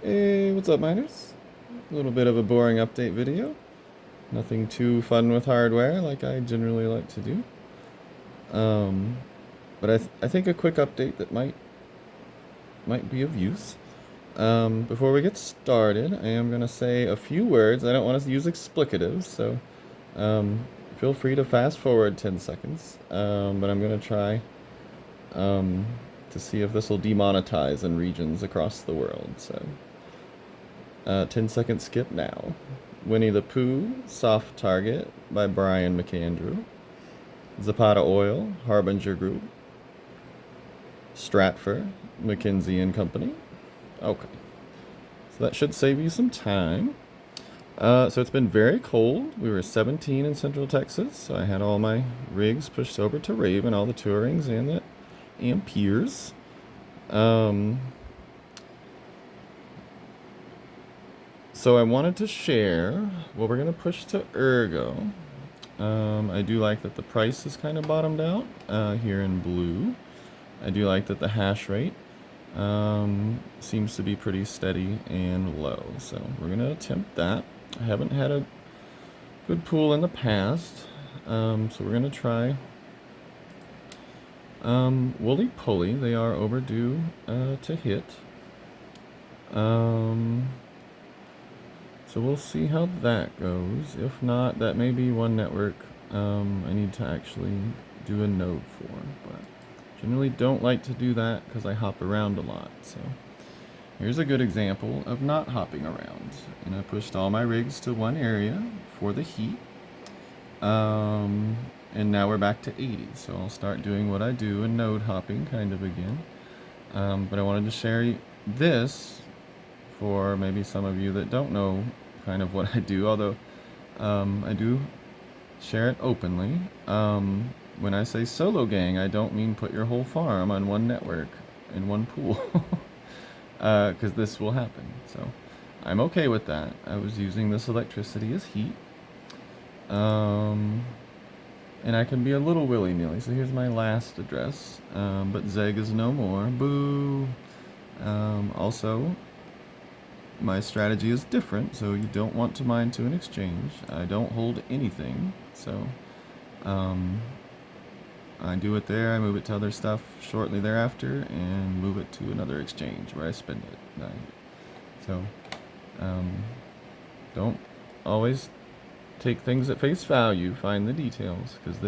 Hey, what's up, miners? A little bit of a boring update video. Nothing too fun with hardware like I generally like to do. Um, but I think a quick update that might be of use. Before we get started, I am gonna say a few words. I don't want to use explicatives, so um, feel free to fast forward 10 seconds. But I'm gonna try um, to see if this will demonetize in regions across the world. So 10-second skip now. Winnie the Pooh, Soft Target by Brian McAndrew. Zapata Oil, Harbinger Group. Stratfor, McKinsey and Company. Okay. So that should save you some time. So it's been very cold. We were 17 in Central Texas, so I had all my rigs pushed over to Raven, all the Tourings and the Amperes. So I wanted to share, well, we're going to push to Ergo. I do like that the price is kind of bottomed out here in blue. I do like that the hash rate seems to be pretty steady and low. So we're going to attempt that. I haven't had a good pool in the past, so we're going to try Wooly Pulley. They are overdue to hit. So we'll see how that goes. If not, that may be one network I need to actually do a node for. But generally don't like to do that because I hop around a lot. So here's a good example of not hopping around. And I pushed all my rigs to one area for the heat. And now we're back to 80. So I'll start doing what I do in node hopping kind of again. But I wanted to share this for maybe some of you that don't know kind of what I do, although I do share it openly. When I say solo gang, I don't mean put your whole farm on one network in one pool, because this will happen. So I'm okay with that. I was using this electricity as heat, and I can be a little willy-nilly. So here's my last address, but Zeg is no more. Boo! Also, my strategy is different, so you don't want to mine to an exchange. I don't hold anything, so I do it there, I move it to other stuff shortly thereafter, and move it to another exchange where I spend it. So don't always take things at face value, find the details, because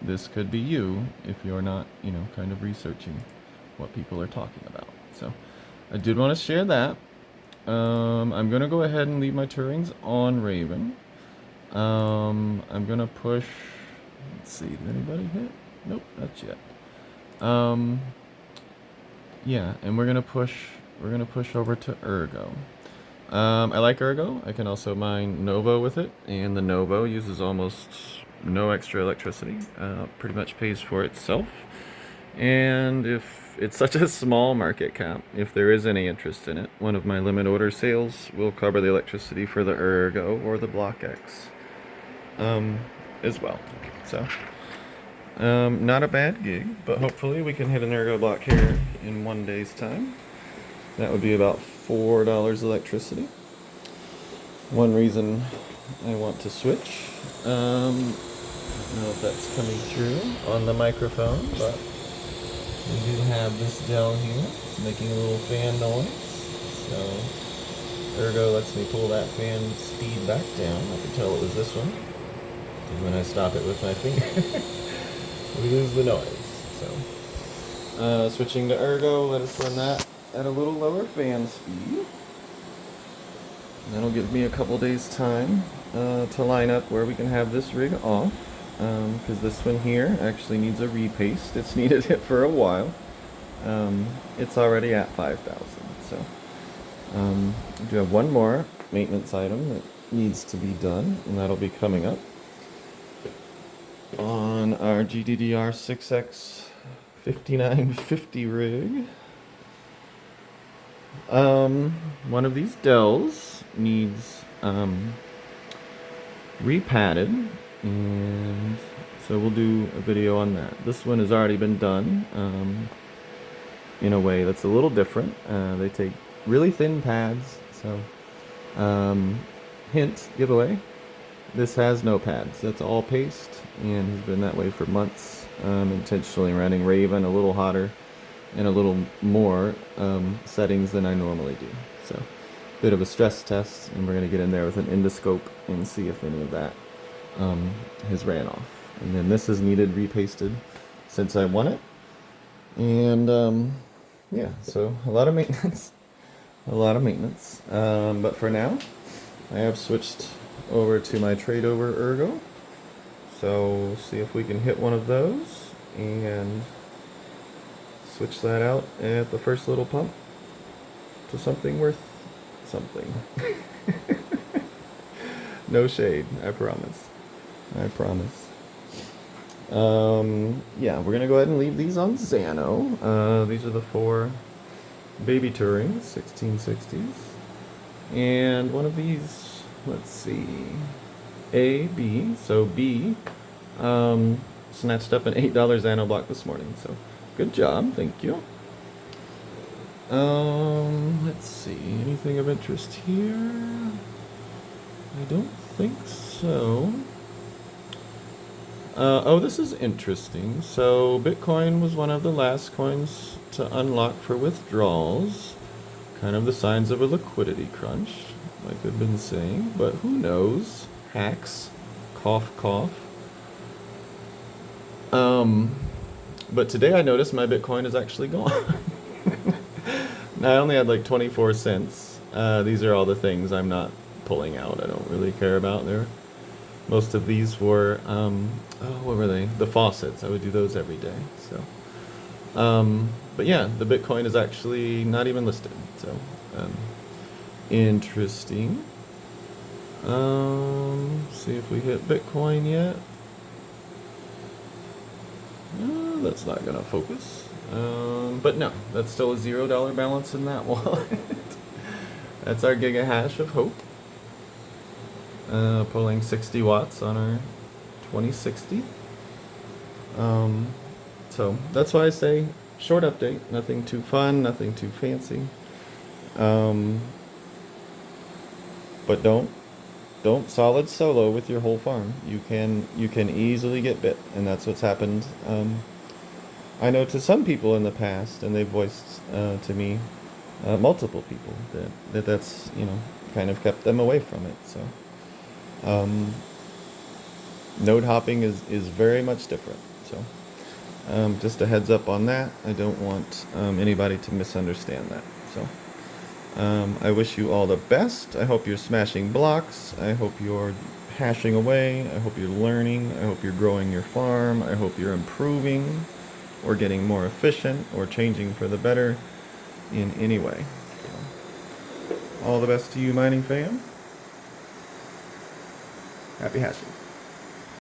this could be you if you're not, kind of researching what people are talking about. So I did want to share that. I'm gonna go ahead and leave my Tourings on Raven. I'm gonna push. Let's see, did anybody hit? Nope, not yet. Yeah, and we're gonna push over to Ergo. I like Ergo. I can also mine Novo with it, and the Novo uses almost no extra electricity. Pretty much pays for itself. And if it's such a small market cap, if there is any interest in it, one of my limit order sales will cover the electricity for the Ergo or the Block X as well. So, not a bad gig, but hopefully we can hit an Ergo block here in 1 day's time. That would be about $4 electricity. One reason I want to switch, I don't know if that's coming through on the microphone, but we do have this gel here. It's making a little fan noise. So Ergo lets me pull that fan speed back down. I can tell it was this one. And when I stop it with my finger, we lose the noise. So switching to Ergo, let us run that at a little lower fan speed. That'll give me a couple days time to line up where we can have this rig off. Because this one here actually needs a repaste. It's needed it for a while. It's already at 5,000. So I do have one more maintenance item that needs to be done, and that'll be coming up on our GDDR 6X 5950 rig. One of these Dells needs repadded, and so we'll do a video on that. This one has already been done in a way that's a little different. They take really thin pads. So, hint, giveaway, this has no pads. That's all paste, and has been that way for months. Intentionally running Raven a little hotter and a little more settings than I normally do. So, bit of a stress test, and we're going to get in there with an endoscope and see if any of that has ran off. And then this is needed repasted since I won it. And yeah, so a lot of maintenance. A lot of maintenance. But for now, I have switched over to my trade over ergo. So see if we can hit one of those and switch that out at the first little pump to something worth something. No shade, I promise. I promise. Yeah, we're gonna go ahead and leave these on Xano. These are the 4 baby Tourings, 1660s. And one of these, let's see, A, B. So B, snatched up an $8 Xano block this morning. So good job, thank you. Let's see, anything of interest here? I don't think so. Oh, this is interesting. So Bitcoin was one of the last coins to unlock for withdrawals. Kind of the signs of a liquidity crunch, like I've been saying. But who knows? Hacks. Cough, cough. But today I noticed my Bitcoin is actually gone. I only had like 24 cents. These are all the things I'm not pulling out. I don't really care about there. Most of these were, what were they? The faucets. I would do those every day. So, but yeah, the Bitcoin is actually not even listed. So, interesting. See if we hit Bitcoin yet. That's not gonna focus. But no, that's still a $0 balance in that wallet. That's our giga hash of hope. Pulling 60 watts on our 2060. So that's why I say short update. Nothing too fun, nothing too fancy. But don't solid solo with your whole farm. You can easily get bit, and that's what's happened. I know to some people in the past, and they've voiced to me, multiple people, that's kind of kept them away from it. So. Node hopping is very much different. So just a heads up on that. I don't want anybody to misunderstand that. So I wish you all the best. I hope you're smashing blocks. I hope you're hashing away. I hope you're learning. I hope you're growing your farm. I hope you're improving or getting more efficient or changing for the better in any way. So, all the best to you, mining fam. Happy hashing.